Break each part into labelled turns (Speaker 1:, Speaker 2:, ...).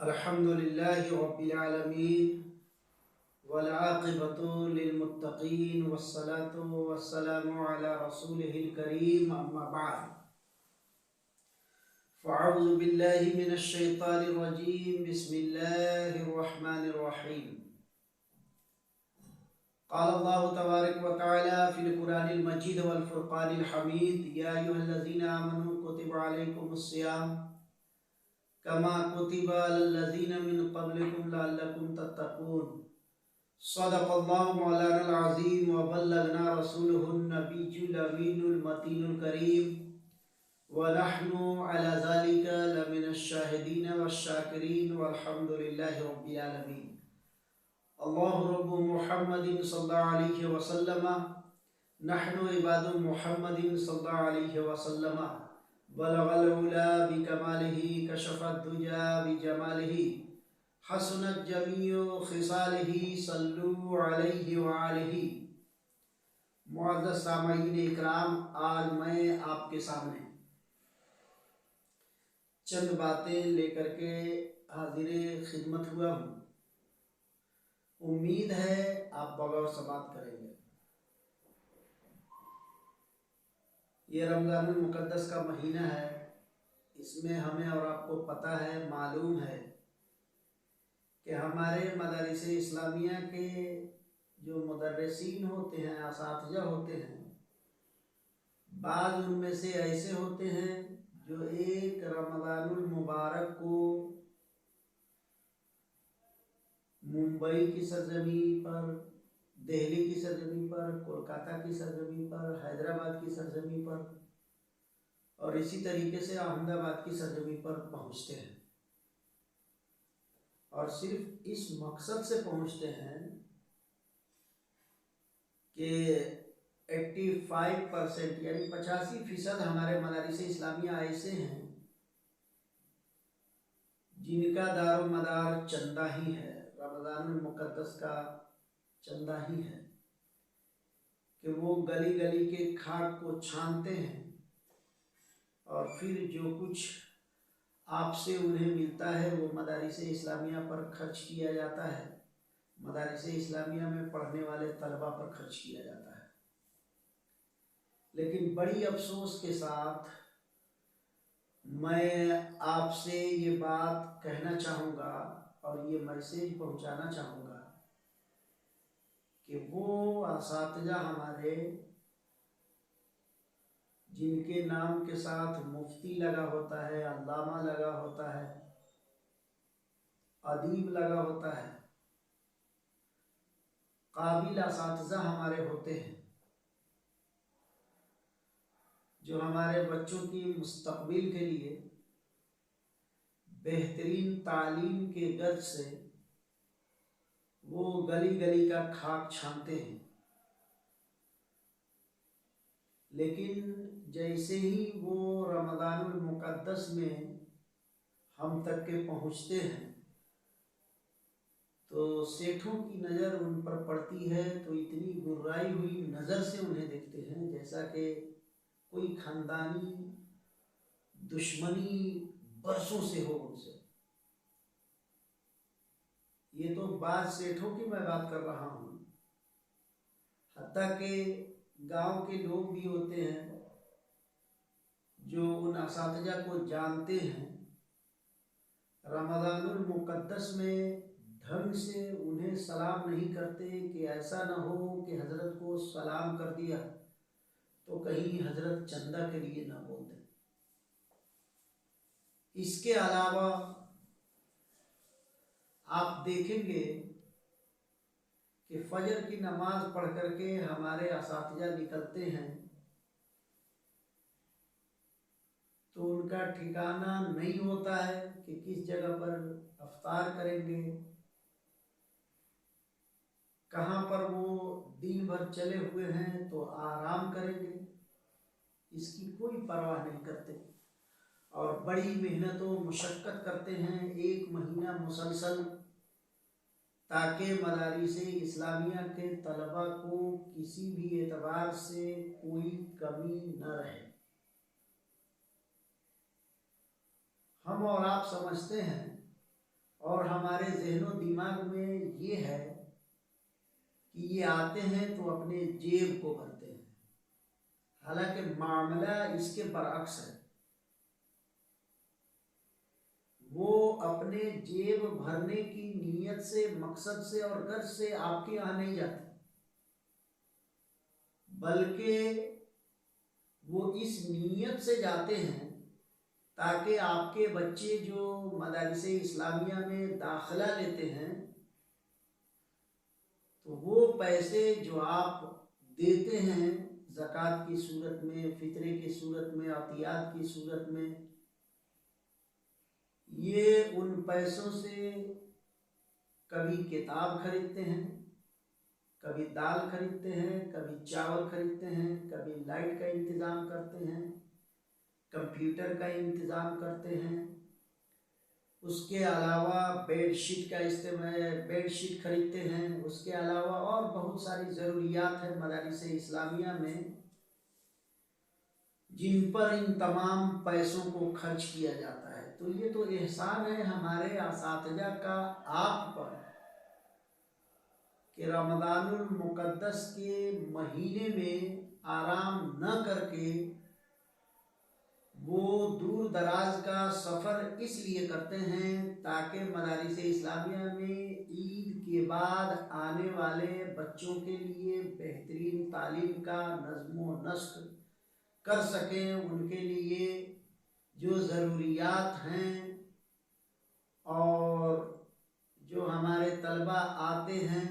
Speaker 1: अल्हम्दुलिल्लाहि रब्बिल आलमीन वल आक़िबतु लिल मुत्तक़ीन वस्सलातु वस्सलामु अला रसूलिहिल करीम अम्मा बअद फ़अऊज़ु बिल्लाहि मिनश शैतानिर रजीम बिस्मिल्लाहिर रहमानिर रहीम क़ाल अल्लाहु तबारक व तआला फ़िल क़ुरानिल मजीद वल फ़ुरक़ानिल हमीद या अय्युहल्लज़ीना आमनू कुतिबा अलैकुमुस सियाम कमा कुतिबा अलल्लज़ीना मिन क़ब्लिकुम लअल्लकुम तत्तक़ून सदक़ल्लाहु मौलाना अज़ीम व बल्लगना रसूलुहुन नबियुल अमीनुल मतीनुल करीम व नहनु अला ज़ालिका लमिनश शाहिदीन वश्शाकिरीन वल्हम्दुलिल्लाहि रब्बिल आलमीन। अल्लाहु रब्बु मुहम्मदिन सल्लल्लाहु अलैहि वसल्लम नहनु इबादु मुहम्मदिन सल्लल्लाहु अलैहि वसल्लम बलगल उला बिकमालिही कशफद दुजा बिजमालिही हसनत जमीउ खिसालिही सल्लु अलैहि व आलिही। मुअज़्ज़ज़ सामईन इकराम, आज मैं आपके सामने चंद बातें लेकर के हाजिर खिदमत हुआ हूँ। उम्मीद है आप बगौर समात करेंगे। ये रमज़ानुल मुक़द्दस का महीना है। इसमें हमें और आपको पता है, मालूम है कि हमारे मदारिस इस्लामिया के जो मुदर्रिसीन होते हैं, असातिज़ा होते हैं, बाद उनमें से ऐसे होते हैं जो एक रमज़ानुल मुबारक को मुंबई की सरजमी पर, दिल्ली की सरजमी पर, कोलकाता की सरजमी पर, हैदराबाद की सरजमी पर और इसी तरीके से अहमदाबाद की सरजमी पर पहुंचते हैं। और सिर्फ इस मकसद से पहुंचते हैं कि 85% यानी 85% हमारे मदारिस इस्लामिया ऐसे हैं जिनका दारो मदार चंदा ही है, रमज़ानुल मुक़द्दस का चंदा ही है, कि वो गली गली के खाक को छानते हैं और फिर जो कुछ आपसे उन्हें मिलता है वो मदारिस इस्लामिया पर खर्च किया जाता है, मदारिस इस्लामिया में पढ़ने वाले तलबा पर खर्च किया जाता है। लेकिन बड़ी अफसोस के साथ मैं आपसे ये बात कहना चाहूँगा और ये मैसेज पहुँचाना चाहूँगा कि वो असातिज़ा हमारे जिनके नाम के साथ मुफ्ती लगा होता है, अल्लामा लगा होता है, अदीब लगा होता है, काबिल असातिज़ा हमारे होते हैं जो हमारे बच्चों की मुस्तक़बिल के लिए बेहतरीन तालीम के गर्ज से वो गली गली का खाक छानते हैं। लेकिन जैसे ही वो रमज़ानुल मुक़द्दस में हम तक के पहुँचते हैं तो सेठों की नज़र उन पर पड़ती है तो इतनी गुर्राई हुई नज़र से उन्हें देखते हैं जैसा कि कोई ख़ानदानी दुश्मनी बरसों से हो उनसे। ये तो बाद सेठों की मैं बात कर रहा हूँ, हत्ता के गांव के लोग भी होते हैं जो उन असातिज़ा को जानते हैं, रमज़ानुल मुक़द्दस में ढंग से उन्हें सलाम नहीं करते कि ऐसा न हो कि हज़रत को सलाम कर दिया तो कहीं हज़रत चंदा के लिए ना बोल दें। इसके अलावा आप देखेंगे कि फजर की नमाज पढ़ करके हमारे असातिज़ा निकलते हैं तो उनका ठिकाना नहीं होता है कि किस जगह पर अफ्तार करेंगे, कहाँ पर वो दिन भर चले हुए हैं तो आराम करेंगे, इसकी कोई परवाह नहीं करते और बड़ी मेहनत व मुशक्क़त करते हैं 1 महीना मुसलसल, ताकि मदारिस इस्लामिया के तलबा को किसी भी एतबार से कोई कमी न रहे। हम और आप समझते हैं और हमारे जहनो दिमाग में ये है कि ये आते हैं तो अपने जेब को भरते हैं, हालांकि मामला इसके बरअक्स है। वो अपने जेब भरने की नीयत से, मकसद से और गर्ज से आपके यहाँ नहीं जाते, बल्कि वो इस नीयत से जाते हैं ताकि आपके बच्चे जो मदारिसे इस्लामिया में दाखिला लेते हैं तो वो पैसे जो आप देते हैं ज़कात की सूरत में, फितरे की सूरत में, अतियात की सूरत में, ये उन पैसों से कभी किताब खरीदते हैं, कभी दाल खरीदते हैं, कभी चावल खरीदते हैं, कभी लाइट का इंतज़ाम करते हैं, कंप्यूटर का इंतज़ाम करते हैं, उसके अलावा बेडशीट का इस्तेमाल, बेडशीट खरीदते हैं, उसके अलावा और बहुत सारी ज़रूरियात है मदारिस इस्लामिया में जिन पर इन तमाम पैसों को खर्च किया जाता है। तो ये तो एहसान है हमारे असातिज़ा का आप पर कि रमज़ानुल मुक़द्दस के महीने में आराम न करके वो दूर दराज का सफ़र इसलिए करते हैं ताकि मदारिस इस्लामिया में ईद के बाद आने वाले बच्चों के लिए बेहतरीन तालीम का नज़्म व नस्क कर सकें, उनके लिए जो ज़रूरियात हैं और जो हमारे तलबा आते हैं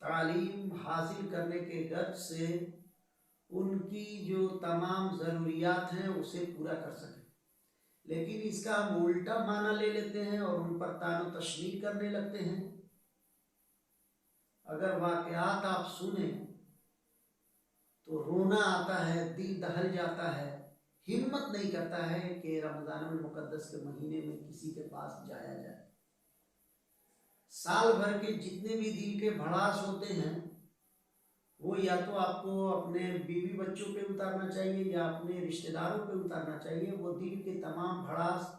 Speaker 1: तालीम हासिल करने के गर्ज से उनकी जो तमाम ज़रूरियात हैं उसे पूरा कर सकें। लेकिन इसका हम उल्टा माना ले लेते हैं और उन पर तानो तशनीह करने लगते हैं। अगर वाक़यात आप सुने तो रोना आता है, दिल दहल जाता है, हिम्मत नहीं करता है कि रमज़ानुल मुक़द्दस के महीने में किसी के पास जाया जाए। साल भर के जितने भी दिल के भड़ास होते हैं वो या तो आपको अपने बीवी बच्चों पे उतारना चाहिए या अपने रिश्तेदारों पे उतारना चाहिए। वो दिल के तमाम भड़ास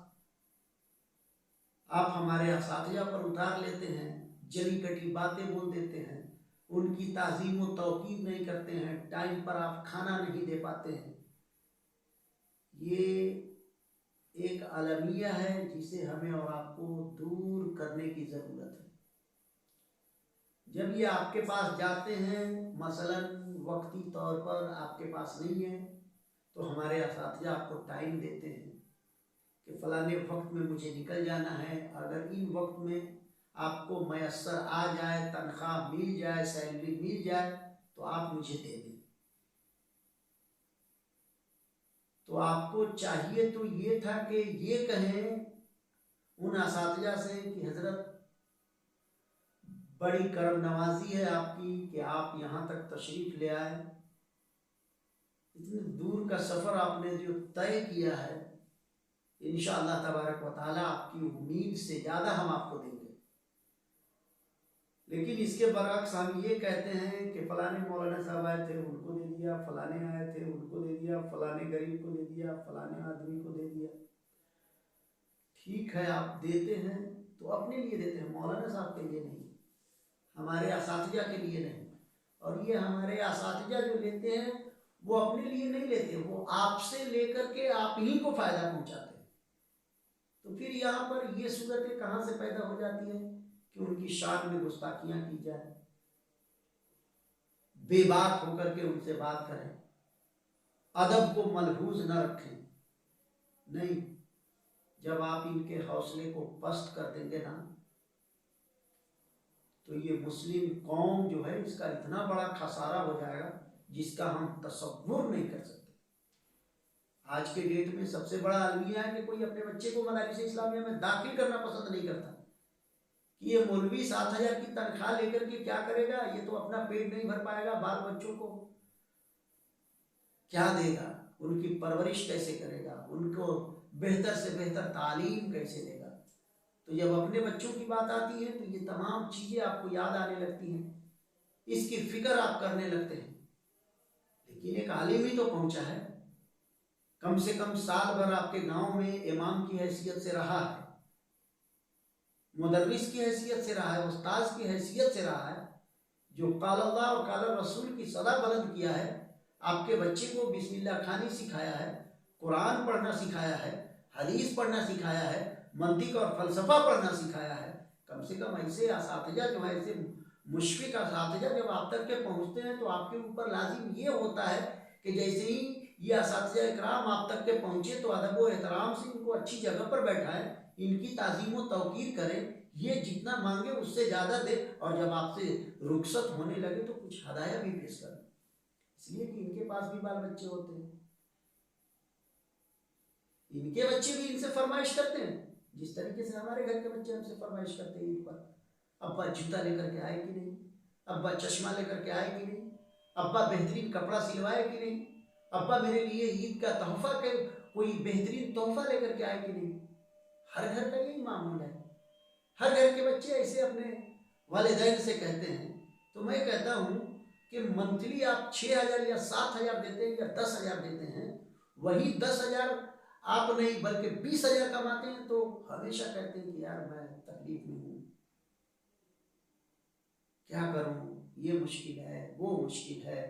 Speaker 1: आप हमारे असातिज़ा पर उतार लेते हैं, जली कटी बातें बोल देते हैं, उनकी ताज़ीम व तौक़ीर नहीं करते हैं, टाइम पर आप खाना नहीं दे पाते हैं। ये एक अलमिया है जिसे हमें और आपको दूर करने की ज़रूरत है। जब ये आपके पास जाते हैं, मसलन वक्ती तौर पर आपके पास नहीं है, तो हमारे असातिज़ा आपको टाइम देते हैं कि फ़लाने वक्त में मुझे निकल जाना है, अगर इन वक्त में आपको मैसर आ जाए, तनख्वाह मिल जाए, सैलरी मिल जाए तो आप मुझे दे दें। तो आपको चाहिए तो ये था कि ये कहें उन असातिज़ा से कि हज़रत बड़ी करम नवाजी है आपकी कि आप यहाँ तक तशरीफ़ ले आए, इतने दूर का सफ़र आपने जो तय किया है, इंशाअल्लाह तबारक व तआला आपकी उम्मीद से ज़्यादा हम आपको देंगे। लेकिन इसके बरअक्स हम ये कहते हैं कि फ़लाने मौलाना साहब आए थे उनको दे दिया, फ़लाने आए थे उनको दे दिया, फ़लाने गरीब को दे दिया, फ़लाने आदमी को दे दिया। ठीक है, आप देते हैं तो अपने लिए देते हैं, मौलाना साहब के लिए नहीं, हमारे असातिज़ा के लिए नहीं। और ये हमारे असातिज़ा जो लेते हैं वो अपने लिए नहीं लेते, वो आपसे लेकर के आप ही को फ़ायदा पहुँचाते हैं। तो फिर यहाँ पर ये सूरतें कहाँ से पैदा हो जाती है कि उनकी शान में गुस्ताखियाँ की जाए, बेबाक होकर के उनसे बात करें, अदब को मलहूज न रखें। नहीं, जब आप इनके हौसले को पस्त कर देंगे ना तो ये मुस्लिम कौम जो है इसका इतना बड़ा खसारा हो जाएगा जिसका हम तसव्वुर नहीं कर सकते। आज के डेट में सबसे बड़ा अलमिया है कि कोई अपने बच्चे को मदारिस इस्लामिया में दाखिल करना पसंद नहीं करता कि ये मौलवी 7,000 की तनख्वाह लेकर के क्या करेगा, ये तो अपना पेट नहीं भर पाएगा, बाल बच्चों को क्या देगा, उनकी परवरिश कैसे करेगा, उनको बेहतर से बेहतर तालीम कैसे देगा। तो जब अपने बच्चों की बात आती है तो ये तमाम चीज़ें आपको याद आने लगती हैं, इसकी फिक्र आप करने लगते हैं। लेकिन एक आलिम ही तो पहुंचा है, कम से कम साल भर आपके गांव में इमाम की हैसियत से रहा है, मुदर्रिस की हैसियत से रहा है, उस्ताद की हैसियत से रहा है, जो काल अल्लाह और काल रसूल की सदा बुलंद किया है, आपके बच्चे को बिस्मिल्लाह खानी सिखाया है, कुरान पढ़ना सिखाया है, हदीस पढ़ना सिखाया है, मंतिक और फलसफा पढ़ना सिखाया है, कम से कम ऐसे असातिज़ा जो है, ऐसे मुशफिक असातिज़ा जब आप तक के पहुँचते हैं तो आपके ऊपर लाजिम ये होता है कि जैसे ही ये असातिज़ा इकराम आप तक के पहुँचे तो अदब व एहतराम से इनको अच्छी जगह पर बैठाएं, इनकी ताज़ीम व तौकीर करें, ये जितना मांगे उससे ज़्यादा दे, और जब आपसे रुखसत होने लगे तो कुछ हदाया भी पेश करें, इसलिए कि इनके पास भी बाल बच्चे होते हैं, इनके बच्चे भी इनसे फरमाइश करते हैं, जिस तरीके से हमारे घर के बच्चे हमसे फरमाइश करते हैं ईद पर, अब्बा जूता लेकर के आए कि नहीं, अब्बा चश्मा लेकर के आए कि नहीं, अब्बा बेहतरीन कपड़ा सिलवाए कि नहीं, अब्बा मेरे लिए ईद का तोहफा के कोई बेहतरीन तोहफा लेकर के आए कि नहीं। हर घर का यही मामूल है, हर घर के बच्चे ऐसे अपने वालिदैन से कहते हैं। तो मैं कहता हूँ कि मंथली आप 6,000 या 7,000 देते हैं या 10,000 देते हैं, वही 10,000 आप नहीं बल्कि 20,000 कमाते हैं तो हमेशा कहते हैं कि यार मैं तकलीफ में हूँ, क्या करूँ, ये मुश्किल है, वो मुश्किल है,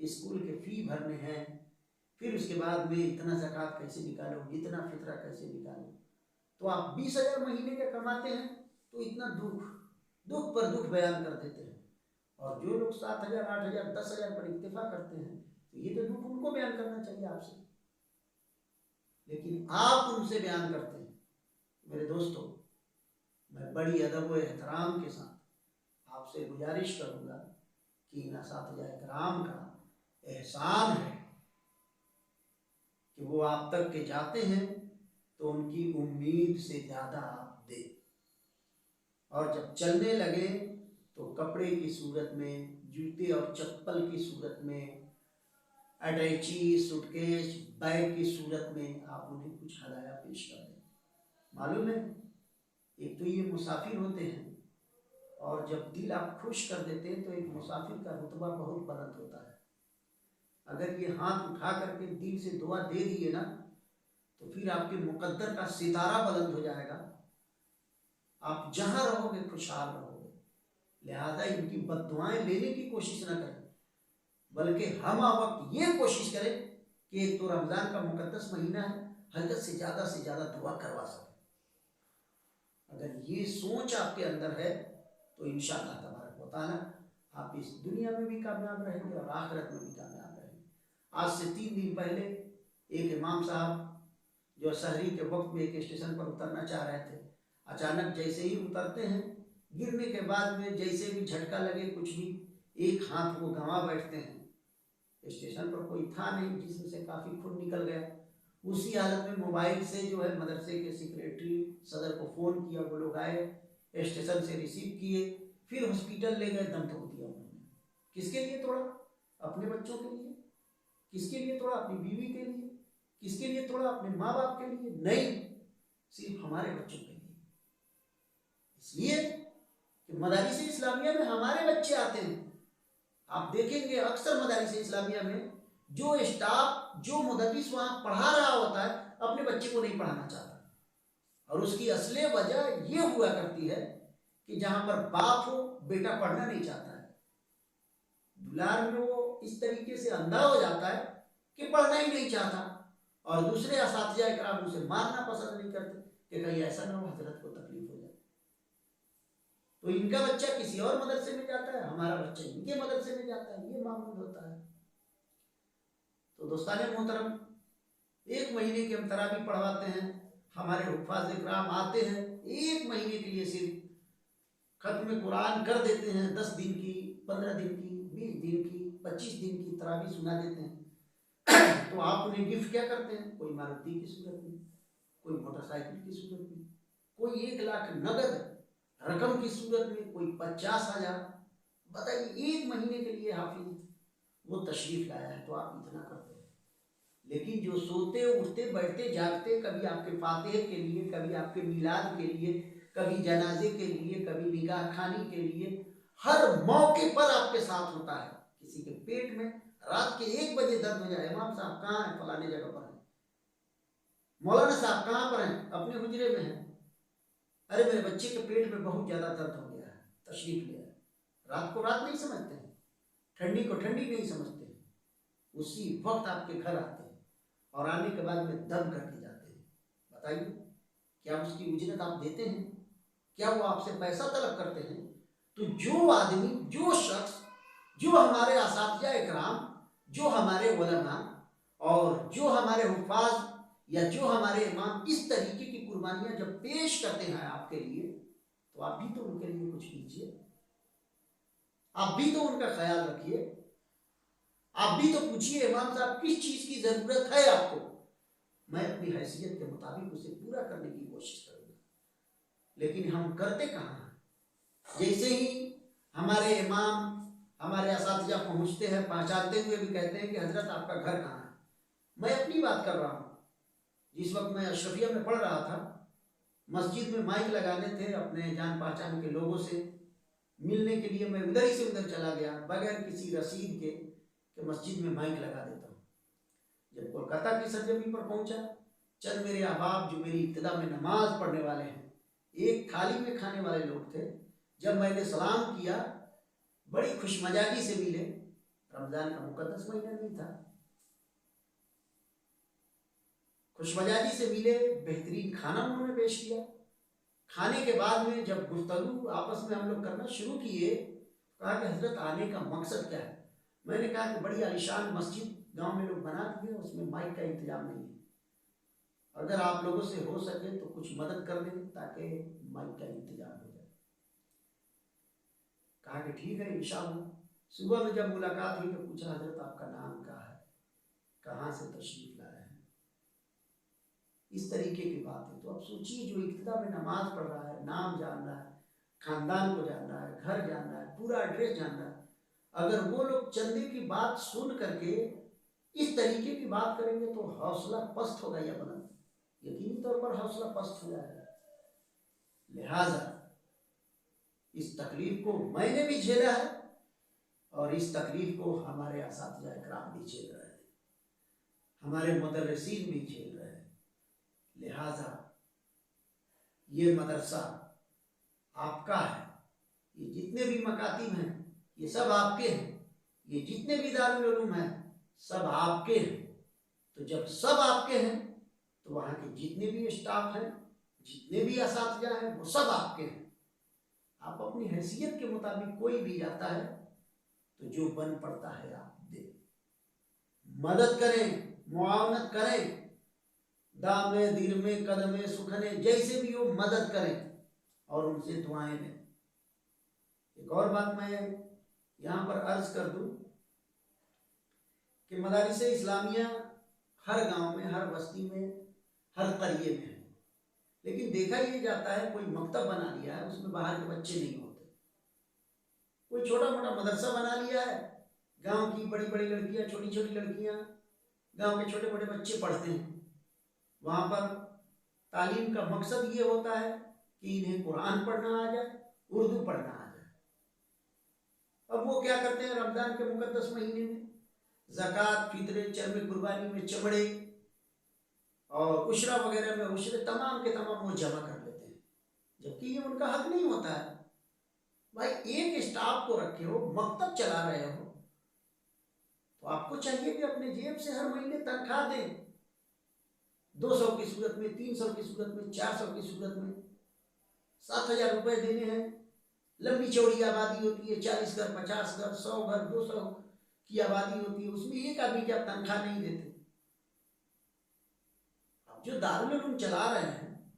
Speaker 1: स्कूल के फ़ी भरने हैं, फिर उसके बाद में इतना ज़कात कैसे निकालो, इतना फितरा कैसे निकालो। तो आप 20,000 महीने के कमाते हैं तो इतना दुख पर दुख बयान कर देते हैं, और जो लोग 7,000, 8,000, 10,000 पर इत्तेफा करते हैं तो ये तो दुख उनको बयान करना चाहिए आपसे, लेकिन आप उनसे बयान करते हैं। मेरे दोस्तों, मैं बड़ी अदब व एहतराम के साथ आपसे गुजारिश करूँगा कि इन असातिज़ा इकराम का एहसान है कि वो आप तक के जाते हैं तो उनकी उम्मीद से ज़्यादा आप दें, और जब चलने लगे तो कपड़े की सूरत में, जूते और चप्पल की सूरत में, अटैची, सूटकेस, बैग की सूरत में आप उन्हें कुछ हदाया पेश कर दें। मालूम है, एक तो ये मुसाफिर होते हैं, और जब दिल आप खुश कर देते हैं तो एक मुसाफिर का रुतबा बहुत बुलंद होता है। अगर ये हाथ उठा करके दिल से दुआ दे दिए ना तो फिर आपके मुकद्दर का सितारा बुलंद हो जाएगा, आप जहाँ रहोगे खुशहाल रहोगे। लिहाजा इनकी बद्दुआएं लेने की कोशिश न करें, बल्कि हम वक्त ये कोशिश करें कि एक तो रमज़ान का मुकद्दस महीना है, हजरत से ज़्यादा दुआ करवा सकें। अगर ये सोच आपके अंदर है तो इंशाअल्लाह तबारक व तआला आप इस दुनिया में भी कामयाब रहेंगे और आखिरत में भी कामयाब रहेंगे। आज से 3 दिन पहले एक इमाम साहब जो सहरी के वक्त में एक स्टेशन पर उतरना चाह रहे थे, अचानक जैसे ही उतरते हैं, गिरने के बाद में जैसे भी झटका लगे कुछ भी, एक हाथ वो गंवा बैठते हैं। स्टेशन पर कोई था नहीं, जिसमें से काफ़ी खून निकल गया। उसी हालत में मोबाइल से जो है मदरसे के सेक्रेटरी सदर को फ़ोन किया, वो लोग आए, स्टेशन से रिसीव किए, फिर हॉस्पिटल ले गए, दम तोड़ दिया उन्होंने। किसके लिए तोड़ा? अपने बच्चों के लिए। किसके लिए तोड़ा? अपनी बीवी के लिए। किसके लिए तोड़ा? अपने माँ बाप के लिए नहीं, सिर्फ हमारे बच्चों के लिए। इसलिए कि मदारिस इस्लामिया में हमारे बच्चे आते हैं, आप देखेंगे अक्सर मदारिस इस्लामिया में जो स्टाफ, जो मुदर्रिस वहाँ पढ़ा रहा होता है, अपने बच्चे को नहीं पढ़ाना चाहता, और उसकी असली वजह ये हुआ करती है कि जहाँ पर बाप हो, बेटा पढ़ना नहीं चाहता है, दुलार में वो इस तरीके से अंधा हो जाता है कि पढ़ना ही नहीं चाहता, और दूसरे असातिज़ा इकराम उसे मारना पसंद नहीं करते कि कहीं ऐसा ना हो हजरत को तकलीफ हो जाए। तो इनका बच्चा किसी और मदरसे में जाता है, हमारा बच्चा इनके मदरसे में जाता है, ये मामूल होता है। तो दोस्ताने मोहतरम, 1 महीने की हम तरावी पढ़वाते हैं, हमारे हुफ़ाज़ इकराम आते हैं, 1 महीने के लिए सिर्फ खत्म कुरान कर देते हैं, 10 दिन की, 15 दिन की, 20 दिन की, 25 दिन की तरावी सुना देते हैं। तो आप उन्हें गिफ्ट क्या करते हैं? कोई मारुति की सूरत में, कोई मोटरसाइकिल की सूरत में, कोई 1 लाख नगद रकम की सूरत में, कोई 50,000। बताइए, 1 महीने के लिए हाफिज वो तशरीफ लाया है तो आप इतना करते हैं। लेकिन जो सोते उठते बैठते जागते, कभी आपके फातिहे के लिए, कभी आपके मिलाद के लिए, कभी जनाजे के लिए, कभी निकाह खानी के लिए, हर मौके पर आपके साथ होता है। किसी के पेट में रात के 1 बजे दर्द हो जाए, इमाम साहब कहाँ हैं? फलाने जगह पर हैं। मौलाना साहब कहाँ पर हैं? अपने हुजरे में हैं। अरे मेरे बच्चे के पेट में बहुत ज़्यादा दर्द हो गया है, तशरीफ ले आए। रात को रात नहीं समझते हैं, ठंडी को ठंडी नहीं समझते हैं, उसी वक्त आपके घर आते हैं और आने के बाद में दम करके जाते हैं। बताइए, क्या उसकी उजरत आप देते हैं? क्या वो आपसे पैसा तलब करते हैं? तो जो आदमी, जो शख्स, जो हमारे असातिज़ा इकराम, जो हमारे उलमा और जो हमारे हुफ़ाज़ या जो हमारे इमाम इस तरीके की कुर्बानियाँ जब पेश करते हैं आपके लिए, तो आप भी तो उनके लिए कुछ कीजिए, आप भी तो उनका ख्याल रखिए, आप भी तो पूछिए इमाम साहब किस चीज़ की ज़रूरत है आपको, मैं अपनी हैसियत के मुताबिक उसे पूरा करने की कोशिश करूँगा। लेकिन हम करते कहाँ हैं? जैसे ही हमारे इमाम, हमारे असातिज़ा पहुँचते हैं, पहचानते हुए भी कहते हैं कि हज़रत आपका घर कहाँ है। मैं अपनी बात कर रहा हूँ। जिस वक्त मैं अशरफिया में पढ़ रहा था, मस्जिद में माइक लगाने थे अपने जान पहचान के लोगों से मिलने के लिए, मैं उधर ही से उधर चला गया बगैर किसी रसीद के कि मस्जिद में माइक लगा देता हूँ। जब कोलकाता की सरजमी पर पहुँचा, चंद मेरे अहबाब जो मेरी इब्तिदा में नमाज पढ़ने वाले हैं, एक थाली में खाने वाले लोग थे, जब मैंने सलाम किया बड़ी खुशमजाजी से मिले। रमज़ान का मुकद्दस महीना नहीं था, खुशमजाजी से मिले, बेहतरीन खाना उन्होंने पेश किया। खाने के बाद में जब गुफ्तगू आपस में हम लोग करना शुरू किए, कहा कि हजरत आने का मकसद क्या है? मैंने कहा कि बड़ी आलिशान मस्जिद गांव में लोग बना दिए, उसमें माइक का इंतजाम नहीं है, अगर आप लोगों से हो सके तो कुछ मदद कर दें ताकि माइक का इंतजाम हो जाए। कहा कि ठीक है इंशाअल्लाह। सुबह में जब मुलाकात हुई तो पूछा हजरत आपका नाम क्या है, कहाँ से तशरीफ ला रहे हैं, इस तरीके की बात है। तो अब सोचिए, जो इब्तिदा में नमाज पढ़ रहा है, नाम जान रहा है, खानदान को जान रहा है, घर जान रहा है, पूरा एड्रेस जान रहा है, अगर वो लोग चंदे की बात सुन करके इस तरीके की बात करेंगे तो हौसला पस्त होगा या बुलंद? यकीनी तौर पर हौसला पस्त हो जाएगा। लिहाजा इस तकलीफ को मैंने भी झेला है और इस तकलीफ को हमारे असातिज़ा इकराम भी झेल रहे हैं, हमारे मुदर्रिसीन भी झेल रहे हैं। लिहाजा ये मदरसा आपका है, ये जितने भी मकातिब हैं ये सब आपके हैं, ये जितने भी दारुल उलूम हैं सब आपके हैं। तो जब सब आपके हैं तो वहाँ के जितने भी स्टाफ हैं, जितने भी असातिज़ा हैं, वो सब आपके हैं। आप अपनी हैसियत के मुताबिक, कोई भी जाता है तो जो बन पड़ता है आप दे, मदद करें, मुआवनत करें, दामे दिरमे कदमे सुखने, जैसे भी हो मदद करें और उनसे दुआएं लें। एक और बात मैं यहाँ पर अर्ज कर दूँ कि मदारिस इस्लामिया हर गांव में, हर बस्ती में, हर करिए में है, लेकिन देखा ये जाता है कोई मकतब बना लिया है, उसमें बाहर के बच्चे नहीं होते। कोई छोटा मोटा मदरसा बना लिया है, गांव की बड़ी बड़ी लड़कियां, छोटी छोटी लड़कियां, गांव के छोटे मोटे बच्चे पढ़ते हैं। वहाँ पर तालीम का मकसद ये होता है कि इन्हें कुरान पढ़ना आ जाए, उर्दू पढ़ना आ जाए। अब वो क्या करते हैं, रमज़ान के मुकद्दस महीने में ज़कात, फितरे, चर्म कुर्बानी में चमड़े और उशरा वगैरह में उशरे तमाम के तमाम वो जमा कर लेते हैं, जबकि ये उनका हक नहीं होता है। भाई एक स्टाफ को रखे हो, मकतब चला रहे हो, तो आपको चाहिए कि अपने जेब से हर महीने तनख्वाह दें, 200 की सूरत में, 300 की सूरत में, 400 की सूरत में, 7,000 रुपये देने हैं। लंबी चौड़ी आबादी होती है, 40 घर, 50 घर, 100 घर, 200 की आबादी होती है, उसमें एक आदमी की आप तनख्वाह नहीं देते। अब जो दारुल उलूम चला रहे हैं,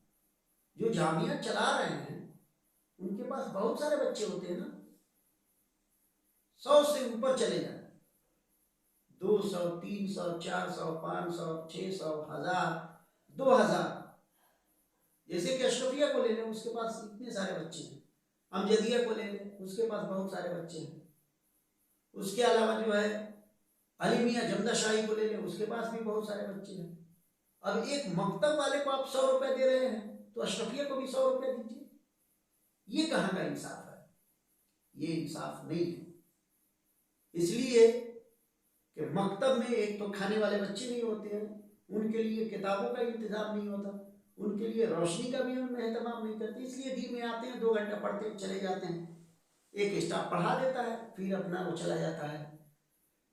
Speaker 1: जो जामिया चला रहे हैं, उनके पास बहुत सारे बच्चे होते हैं ना, 100 से ऊपर चले जाए, 200, 300, 400, 500, 600, 1000, 2000। जैसे कि अशरफिया को ले लें, उसके पास इतने सारे बच्चे हैं। अमजदिया को ले लें, उसके पास बहुत सारे बच्चे हैं। उसके अलावा जो है अली मियाँ जमदा शाही को ले लें, उसके पास भी बहुत सारे बच्चे हैं। अब एक मकतब वाले को आप 100 रुपये दे रहे हैं तो अशरफिया को भी 100 रुपये दीजिए। ये कहाँ का इंसाफ है? ये इंसाफ नहीं है। इसलिए कि मकतब में एक तो खाने वाले बच्चे नहीं होते हैं, उनके लिए किताबों का इंतजाम नहीं होता, उनके लिए रोशनी का भी हम एहतमाम नहीं करते। इसलिए दिन में आते हैं, 2 घंटा पढ़ते हैं, चले जाते हैं। एक स्टाफ पढ़ा देता है, फिर अपना वो चला जाता है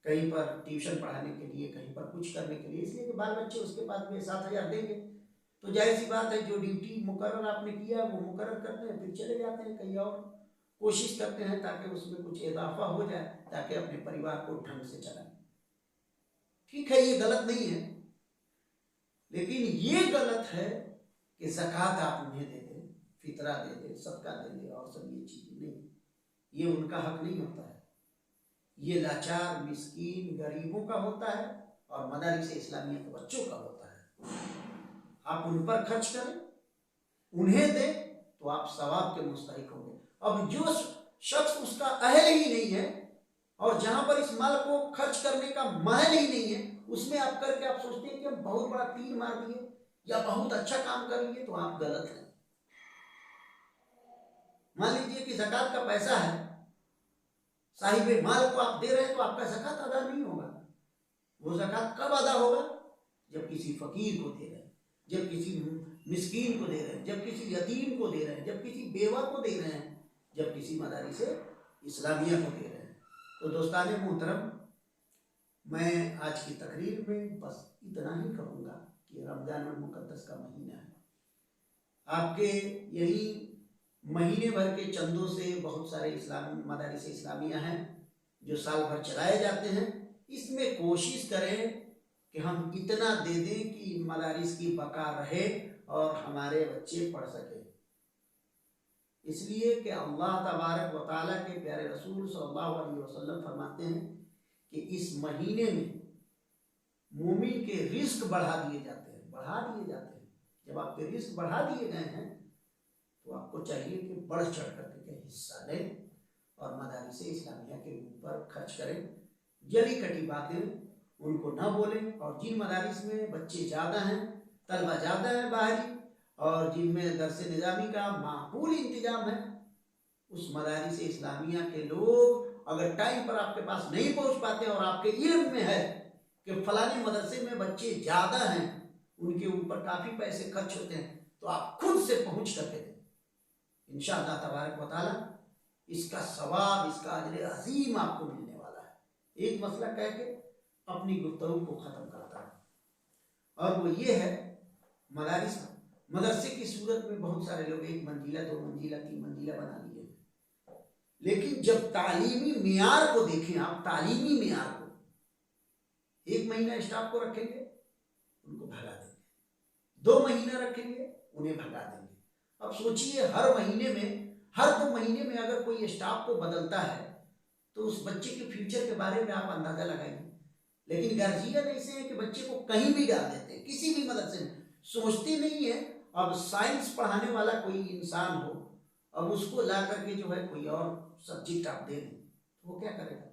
Speaker 1: कहीं पर ट्यूशन पढ़ाने के लिए, कहीं पर कुछ करने के लिए, इसलिए कि बाल बच्चे उसके पास भी 7,000 देंगे तो जाहिर सी बात है जो ड्यूटी मुकर्रर आपने किया वो मुकर्रर करते हैं, फिर चले जाते हैं कहीं और कोशिश करते हैं ताकि उसमें कुछ इजाफा हो जाए, ताकि अपने परिवार को ढंग से चलाएं। ठीक है, ये गलत नहीं है, लेकिन ये गलत है कि ज़कात आप उन्हें दे दें, फितरा दे दें, सदका दे दें और सब ये चीज़ें नहीं, ये उनका हक नहीं होता है। ये लाचार मिस्कीन गरीबों का होता है और मदारिस इस्लामिया के बच्चों का होता है। आप उन पर खर्च करें, उन्हें दें तो आप सवाब के मुस्तहिक होंगे। अब जो शख्स उसका अहल ही नहीं है और जहां पर इस माल को खर्च करने का महल ही नहीं है, उसमें आप करके आप सोचते हैं कि हम बहुत बड़ा तीर मार दिए या बहुत अच्छा काम कर लिए, तो आप गलत हैं। मान लीजिए कि ज़कात का पैसा है, साहिब माल को आप दे रहे हैं तो आपका ज़कात अदा नहीं होगा। वो ज़कात कब अदा होगा? जब किसी फकीर को दे रहे हैं, जब किसी मिस्कीन को दे रहे हैं, जब किसी यतीम को दे रहे हैं, जब किसी बेवा को दे रहे हैं, जब किसी मदारिस इस्लामिया को दे रहे हैं। तो दोस्ताने मोहतरम, मैं आज की तकरीर में बस इतना ही कहूँगा कि रमज़ान मुक़द्दस का महीना है। आपके यही महीने भर के चंदों से बहुत सारे मदारिस इस्लामिया हैं जो साल भर चलाए जाते हैं। इसमें कोशिश करें कि हम इतना दे दें कि मदारिस की बका रहे और हमारे बच्चे पढ़ सकें। इसलिए कि अल्लाह तबारक व तआला के प्यारे रसूल सल्लल्लाहु अलैहि वसल्लम फरमाते हैं कि इस महीने में मोमिन के रिस्क बढ़ा दिए जाते हैं, बढ़ा दिए जाते हैं। जब आपके रिस्क बढ़ा दिए गए हैं तो आपको चाहिए कि बढ़ चढ़ करके हिस्सा लें और मदारिस इस्लामिया के ऊपर खर्च करें। जली कटी बातें उनको न बोलें, और जिन मदारिस में बच्चे ज़्यादा हैं, तलबा ज़्यादा है बाहरी, और जिनमें दरस निज़ामी का माकूल इंतजाम है, उस मदारिस इस्लामिया के लोग अगर टाइम पर आपके पास नहीं पहुंच पाते और आपके इल्म में है कि फलाने मदरसे में बच्चे ज़्यादा हैं, उनके ऊपर काफ़ी पैसे खर्च होते हैं, तो आप खुद से पहुंच करके दें। इंशाअल्लाह तबारक व तआला इसका सवाब, इसका अजर अजीम आपको मिलने वाला है। एक मसला कह के अपनी गुफ्तगू को ख़त्म करता है, और वो ये है मदारिस मदरसे की सूरत में बहुत सारे लोग 1 मंजिला 2 मंजिला 3 मंजिला बना लिए, लेकिन जब तालीमी मियार को देखें आप, तालीमी मियार को, 1 महीना स्टाफ को रखेंगे उनको भगा देंगे, 2 महीना रखेंगे उन्हें भगा देंगे। अब सोचिए हर महीने में, हर 2 महीने में अगर कोई स्टाफ को बदलता है तो उस बच्चे के फ्यूचर के बारे में आप अंदाजा लगाइए। लेकिन गार्जियन ऐसे हैं कि बच्चे को कहीं भी डाल देते हैं, किसी भी मदरसे में, सोचते नहीं है अब साइंस पढ़ाने वाला कोई इंसान हो, अब उसको ला करके जो है कोई और सब्जेक्ट आप दे दें तो वो क्या करेगा?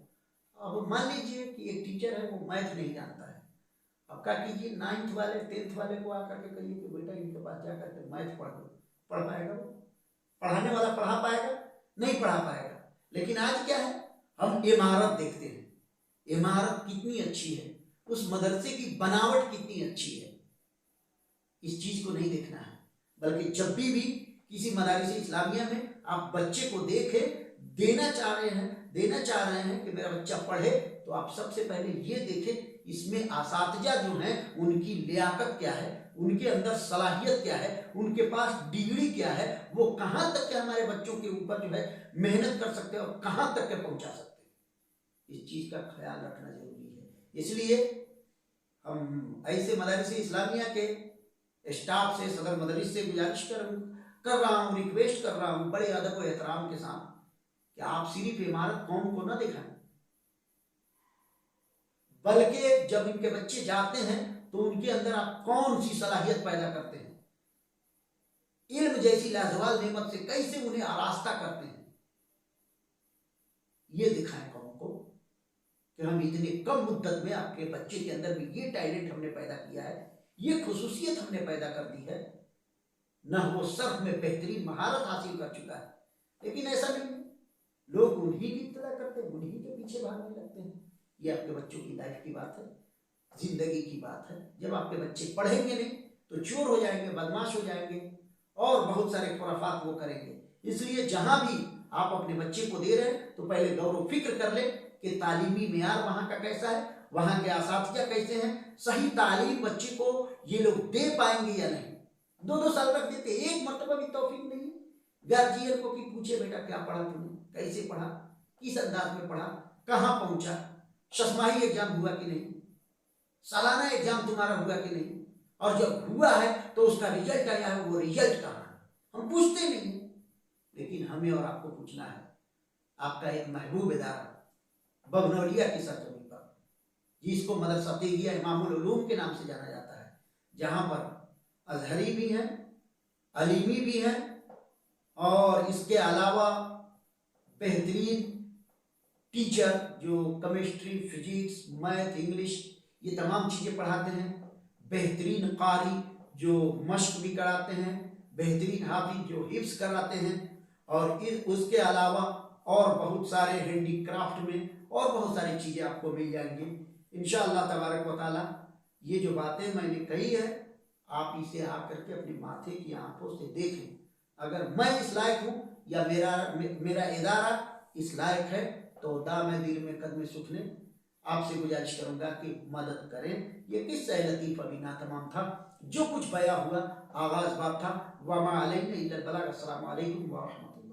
Speaker 1: अब मान लीजिए कि एक टीचर है, वो मैथ नहीं जानता है, अब क्या कीजिए 9th वाले 10th वाले को आकर के कहिए कि बेटा इनके पास जा करके मैथ पढ़ लो, पढ़ पाएगा वो? पढ़ाने वाला पढ़ा पाएगा? नहीं पढ़ा पाएगा। लेकिन आज क्या है, हम इमारत देखते हैं, इमारत कितनी अच्छी है, उस मदरसे की बनावट कितनी अच्छी है, इस चीज को नहीं देखना है। बल्कि जब भी किसी मदारिस इस्लामिया में आप बच्चे को देखें, देना चाह रहे हैं कि मेरा बच्चा पढ़े, तो आप सबसे पहले ये देखें इसमें असातिज़ा जो हैं उनकी लियाकत क्या है, उनके अंदर सलाहियत क्या है, उनके पास डिग्री क्या है, वो कहाँ तक के हमारे बच्चों के ऊपर जो है मेहनत कर सकते हैं और कहाँ तक के पहुँचा सकते हैं। इस चीज़ का ख्याल रखना जरूरी है। इसलिए हम ऐसे मदारिस इस्लामिया के स्टाफ से, सदर मदरस से गुजारिश कर रहा हूँ, रिक्वेस्ट कर रहा हूँ बड़े अदब और एहतराम के साथ कि आप सिर्फ इमारत कौम को न दिखाएं, बल्कि जब इनके बच्चे जाते हैं तो उनके अंदर आप कौन सी सलाहियत पैदा करते हैं, इल्म जैसी लाजवाल नेमत से कैसे उन्हें आरास्ता करते हैं, ये दिखाएं कौम को कि हम इतने कम मुद्दत में आपके बच्चे के अंदर भी ये टैलेंट हमने पैदा किया है, ये खुसूसियत हमने पैदा कर दी है, न वो सर्फ में बेहतरीन महारत हासिल कर चुका है। लेकिन ऐसा नहीं है, लोग उन्हीं की इत्तला करते हैं, उन्हीं के पीछे भागने लगते हैं। ये आपके बच्चों की लाइफ की बात है, जिंदगी की बात है। जब आपके बच्चे पढ़ेंगे नहीं तो चोर हो जाएंगे, बदमाश हो जाएंगे और बहुत सारे खुराफात वो करेंगे। इसलिए जहां भी आप अपने बच्चे को दे रहे हैं तो पहले गौर फिक्र कर ले कि तालीमी मेयार वहां का कैसा है, वहां के असातिज़ा कैसे हैं, सही तालीम बच्चे को ये लोग दे पाएंगे या नहीं। 2-2 साल रख देते, एक मरतबा भी तौफीक नहीं गार्जियन को कि पूछे बेटा क्या पढ़ा तुमने, कैसे पढ़ा, किस अंदाज में पढ़ा, कहाँ पहुंचा, शशमाही एग्जाम हुआ कि नहीं, सालाना एग्जाम तुम्हारा हुआ कि नहीं, और जब हुआ है तो उसका रिजल्ट आया है, वो रिजल्ट कहाँ है, हम पूछते नहीं। लेकिन हमें और आपको पूछना है। आपका एक महबूब इदारा बगनौलिया की सरजमीन पर, जिसको मदरसा तेगिया इमामुल उलूम के नाम से जाना जाता है, जहाँ पर अजहरी भी हैं, अलीमी भी हैं, और इसके अलावा बेहतरीन टीचर जो केमिस्ट्री, फिजिक्स, मैथ, इंग्लिश ये तमाम चीज़ें पढ़ाते हैं, बेहतरीन कारी जो मश्क भी कराते हैं, बेहतरीन हाफिज जो हिफ्स कराते हैं, और उसके अलावा और बहुत सारे हैंडीक्राफ्ट में और बहुत सारी चीज़ें आपको मिल जाएंगी इंशाअल्लाह तबारक व तआला। ये जो बातें मैंने कही है आप इसे आकर के अपने माथे की आंखों से देखें। अगर मैं इस लायक हूँ या मेरा इदारा इस लायक है तो दाम दिल में कदम सुखने आपसे गुजारिश करूँगा कि मदद करें। ये किस्सा लतीफ़ अभी नातमाम था, जो कुछ बया हुआ आगाज़ बात था। वमा अलैना इल्लल बलाग। अस्सलामु अलैकुम व रहमतुल्लाह।